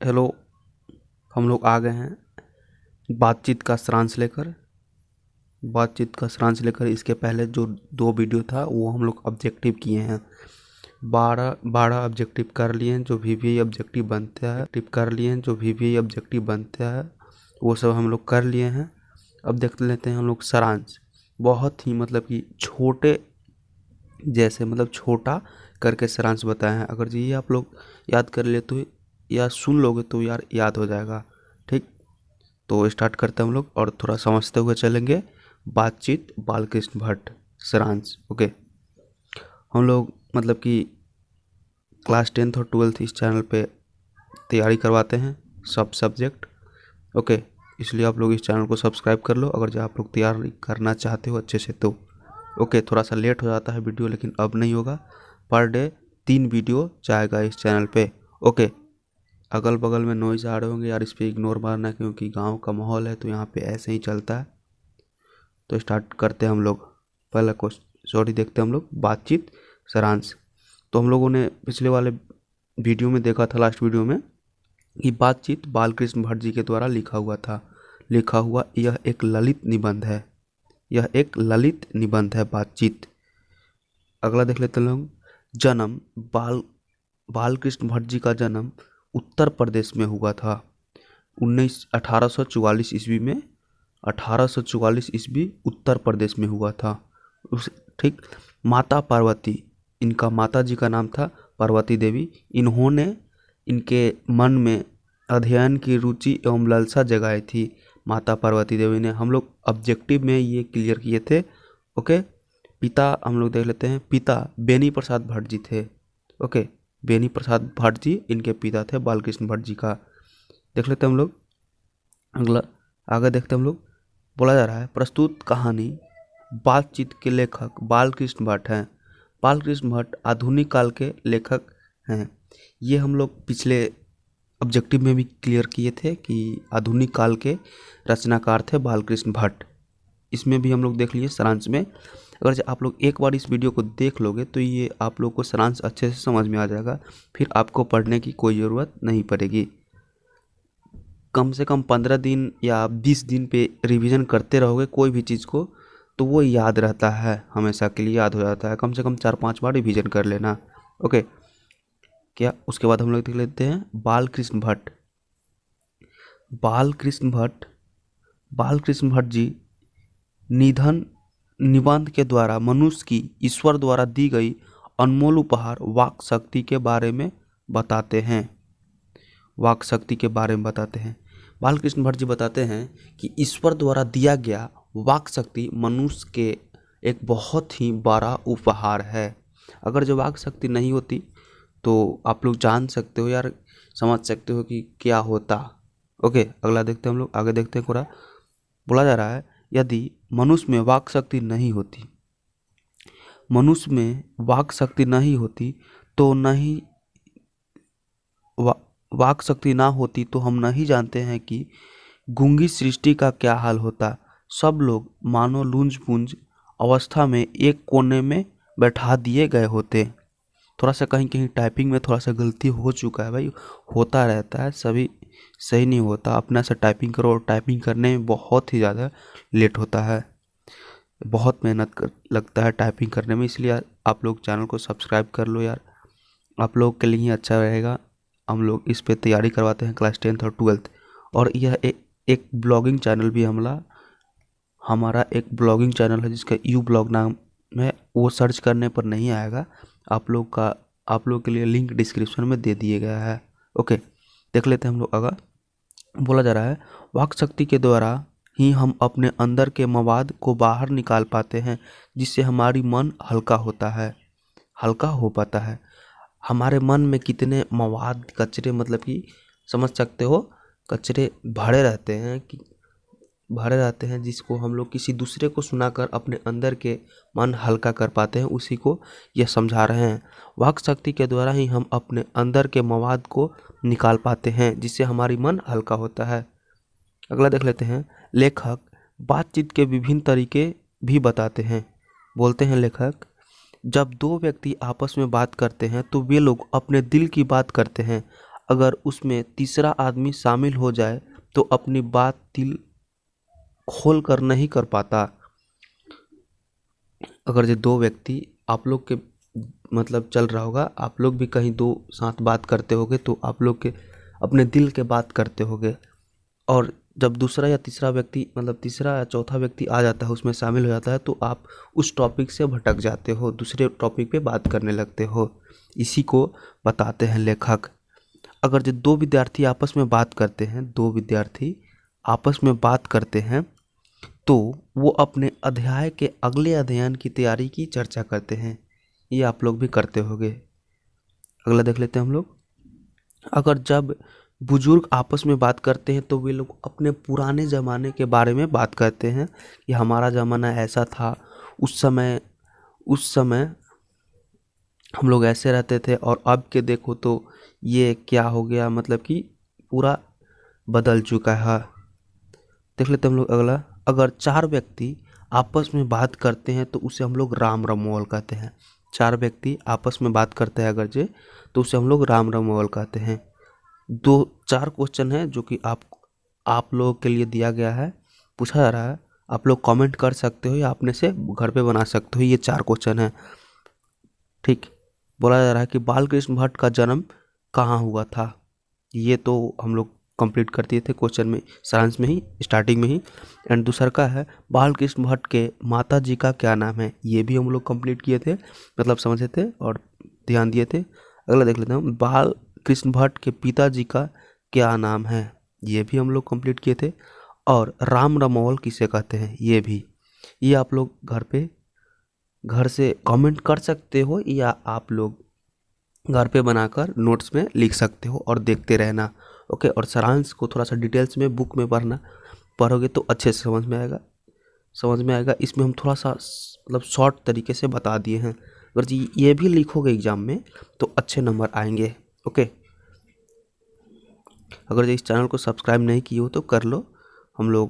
Hello. हम लोग आ गए हैं बातचीत का सारांश लेकर इसके पहले जो 2 वीडियो था वो हम लोग ऑब्जेक्टिव किए हैं। 12 ऑब्जेक्टिव कर लिए हैं जो वीवीआई ऑब्जेक्टिव बनते हैं वो सब हम लोग कर लिए हैं। अब देख लेते हैं हम लोग सारांश। बहुत ही मतलब कि छोटा करके सारांश बताए हैं। अगर ये आप लोग याद कर ले तो या सुन लोगे तो यार याद हो जाएगा। ठीक, तो स्टार्ट करते हैं हम लोग और थोड़ा समझते हुए चलेंगे। बातचीत बालकृष्ण भट्ट सारांश। ओके, हम लोग मतलब कि क्लास 10th और 12th इस चैनल पे तैयारी करवाते हैं सब सब्जेक्ट। ओके, इसलिए आप लोग इस चैनल को सब्सक्राइब कर लो अगर जो आप लोग तैयारी करना चाहते हो अच्छे से तो। ओके, थोड़ा सा लेट हो जाता है वीडियो लेकिन अब नहीं होगा। पर डे 3 वीडियो जाएगा इस चैनल पे। ओके, अगल बगल में नॉइज़ आ रहे होंगे यार, इस पर इग्नोर मारना क्योंकि गांव का माहौल है तो यहाँ पे ऐसे ही चलता है। तो स्टार्ट करते हैं हम लोग। पहला क्वेश्चन देखते हैं हम लोग बातचीत सारांश। तो हम लोगों ने पिछले वाले वीडियो में देखा था, लास्ट वीडियो में, कि बातचीत बालकृष्ण भट्ट जी के द्वारा लिखा हुआ यह एक ललित निबंध है बातचीत। अगला देख लेते हैं लोग। जन्म बालकृष्ण भट्ट जी का जन्म उत्तर प्रदेश में हुआ था 1844 ईस्वी में। 1844 ईस्वी उत्तर प्रदेश में हुआ था। ठीक, माता पार्वती, इनका माता जी का नाम था पार्वती देवी। इन्होंने इनके मन में अध्ययन की रुचि एवं लालसा जगाई थी। माता पार्वती देवी ने, हम लोग ऑब्जेक्टिव में ये क्लियर किए थे। ओके, पिता हम लोग देख लेते हैं। पिता बेनी प्रसाद भट्ट जी थे। ओके, बेनी प्रसाद भट्ट जी इनके पिता थे बालकृष्ण भट्ट जी का। देख लेते हैं हम लोग। अगला आगे देखते हैं हम लोग। बोला जा रहा है प्रस्तुत कहानी बातचीत के लेखक बालकृष्ण भट्ट हैं। बालकृष्ण भट्ट आधुनिक काल के लेखक हैं। ये हम लोग पिछले ऑब्जेक्टिव में भी क्लियर किए थे कि आधुनिक काल के रचनाकार थे बालकृष्ण भट्ट। इसमें भी हम लोग देख लिए सारांश में। अगर आप लोग एक बार इस वीडियो को देख लोगे तो ये आप लोग को सारांश अच्छे से समझ में आ जाएगा, फिर आपको पढ़ने की कोई ज़रूरत नहीं पड़ेगी। कम से कम 15 दिन या 20 दिन पे रिवीजन करते रहोगे कोई भी चीज़ को तो वो याद रहता है, हमेशा के लिए याद हो जाता है। कम से कम 4-5 बार रिवीजन कर लेना। ओके, क्या उसके बाद हम लोग देख लेते हैं बालकृष्ण भट्ट। बालकृष्ण भट्ट जी निधन निबंध के द्वारा मनुष्य की ईश्वर द्वारा दी गई अनमोल उपहार वाक शक्ति के बारे में बताते हैं। बालकृष्ण भट्ट जी बताते हैं कि ईश्वर द्वारा दिया गया वाक शक्ति मनुष्य के एक बहुत ही बड़ा उपहार है। अगर जो वाक शक्ति नहीं होती तो आप लोग जान सकते हो यार, समझ सकते हो कि क्या होता। ओके, अगला देखते हैं हम लोग। आगे देखते हैं पूरा। बोला जा रहा है यदि मनुष्य में वाक शक्ति नहीं होती तो वाक शक्ति ना होती तो हम नहीं जानते हैं कि गूंगी सृष्टि का क्या हाल होता। सब लोग मानो लूंज पूंज अवस्था में एक कोने में बैठा दिए गए होते। थोड़ा सा कहीं कहीं टाइपिंग में थोड़ा सा गलती हो चुका है भाई, होता रहता है, सभी सही नहीं होता। अपना से टाइपिंग करो, और टाइपिंग करने में बहुत ही ज़्यादा लेट होता है, बहुत मेहनत लगता है टाइपिंग करने में। इसलिए आप लोग चैनल को सब्सक्राइब कर लो यार, आप लोग के लिए ही अच्छा रहेगा। हम लोग इस पे तैयारी करवाते हैं क्लास 10th और 12th। और यह एक ब्लॉगिंग चैनल भी हमारा एक ब्लॉगिंग चैनल है जिसका यू ब्लॉग नाम है। वो सर्च करने पर नहीं आएगा, आप लोग के लिए लिंक डिस्क्रिप्शन में दे दिया गया है। ओके, देख लेते हैं हम लोग आगे। बोला जा रहा है वाक शक्ति के द्वारा ही हम अपने अंदर के मवाद को बाहर निकाल पाते हैं, जिससे हमारी मन हल्का हो पाता है। हमारे मन में कितने मवाद कचरे, मतलब कि समझ सकते हो, कचरे भरे रहते हैं जिसको हम लोग किसी दूसरे को सुनाकर अपने अंदर के मन हल्का कर पाते हैं, उसी को यह समझा रहे हैं। वाक शक्ति के द्वारा ही हम अपने अंदर के मवाद को निकाल पाते हैं, जिससे हमारी मन हल्का होता है। अगला देख लेते हैं। लेखक बातचीत के विभिन्न तरीके भी बताते हैं। बोलते हैं लेखक, जब 2 व्यक्ति आपस में बात करते हैं तो वे लोग अपने दिल की बात करते हैं। अगर उसमें तीसरा आदमी शामिल हो जाए तो अपनी बात दिल खोल कर नहीं कर पाता। अगर जो दो व्यक्ति आप लोग के मतलब चल रहा होगा, आप लोग भी कहीं दो साथ बात करते होगे तो आप लोग के अपने दिल के बात करते होगे, और जब दूसरा या तीसरा व्यक्ति मतलब तीसरा या चौथा व्यक्ति आ जाता है, उसमें शामिल हो जाता है, तो आप उस टॉपिक से भटक जाते हो, दूसरे टॉपिक पे बात करने लगते हो। इसी को बताते हैं लेखक। अगर जो दो विद्यार्थी आपस में बात करते हैं, दो विद्यार्थी आपस में बात करते हैं तो वो अपने अध्याय के अगले अध्ययन की तैयारी की चर्चा करते हैं। ये आप लोग भी करते होंगे। अगला देख लेते हैं हम लोग। अगर जब बुजुर्ग आपस में बात करते हैं तो वे लोग अपने पुराने ज़माने के बारे में बात करते हैं कि हमारा ज़माना ऐसा था, उस समय हम लोग ऐसे रहते थे, और अब के देखो तो ये क्या हो गया, मतलब कि पूरा बदल चुका है। देख लेते हैं हम लोग अगला। अगर चार व्यक्ति आपस में बात करते हैं तो उसे हम लोग राम रमोल कहते हैं। चार व्यक्ति आपस में बात करते हैं अगर जे, तो उसे हम लोग राम रमोल कहते हैं। चार क्वेश्चन है जो कि आप लोगों के लिए दिया गया है, पूछा जा रहा है। आप लोग कमेंट कर सकते हो या अपने से घर पे बना सकते हो। ये चार क्वेश्चन है, ठीक। बोला जा रहा है कि बाल कृष्ण भट्ट का जन्म कहाँ हुआ था। ये तो हम लोग कंप्लीट कर दिए थे क्वेश्चन में, सारांश में ही, स्टार्टिंग में ही। एंड दूसरा का है बाल कृष्ण भट्ट के माता जी का क्या नाम है। ये भी हम लोग कंप्लीट किए थे, मतलब समझे थे और ध्यान दिए थे। अगला देख लेते हैं, बाल कृष्ण भट्ट के पिताजी का क्या नाम है। ये भी हम लोग कंप्लीट किए थे। और राम रमोल किसे कहते हैं, ये भी। ये आप लोग घर से कमेंट कर सकते हो या आप लोग घर पे बनाकर नोट्स में लिख सकते हो और देखते रहना। ओके, और सारांश को थोड़ा सा डिटेल्स में बुक में पढ़ोगे तो अच्छे से समझ में आएगा। इसमें हम थोड़ा सा मतलब शॉर्ट तरीके से बता दिए हैं। अगर जी ये भी लिखोगे एग्जाम में तो अच्छे नंबर आएंगे। ओके, अगर इस चैनल को सब्सक्राइब नहीं किए हो तो कर लो। हम लोग